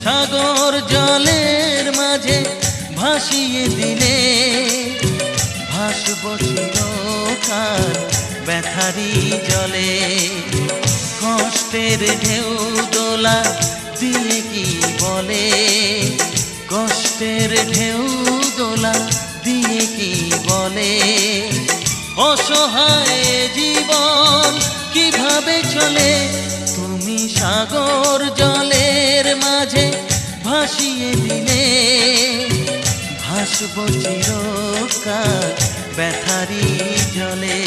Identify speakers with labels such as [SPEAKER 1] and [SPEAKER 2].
[SPEAKER 1] সাগর জলের মাঝে ভাসিয়ে দিলে ভাসব চিরকাল ব্যথারি জলে। কষ্টের ঢেউ দোলা দিয়ে কি বলে, কষ্টের ঢেউ দোলা দিয়ে কি বলে, অসহায় জীবন কিভাবে চলে। তুমি সাগর জলের মাঝে ভাসিয়ে দিলে ভাসব চিরকাল ব্যথারি জলে।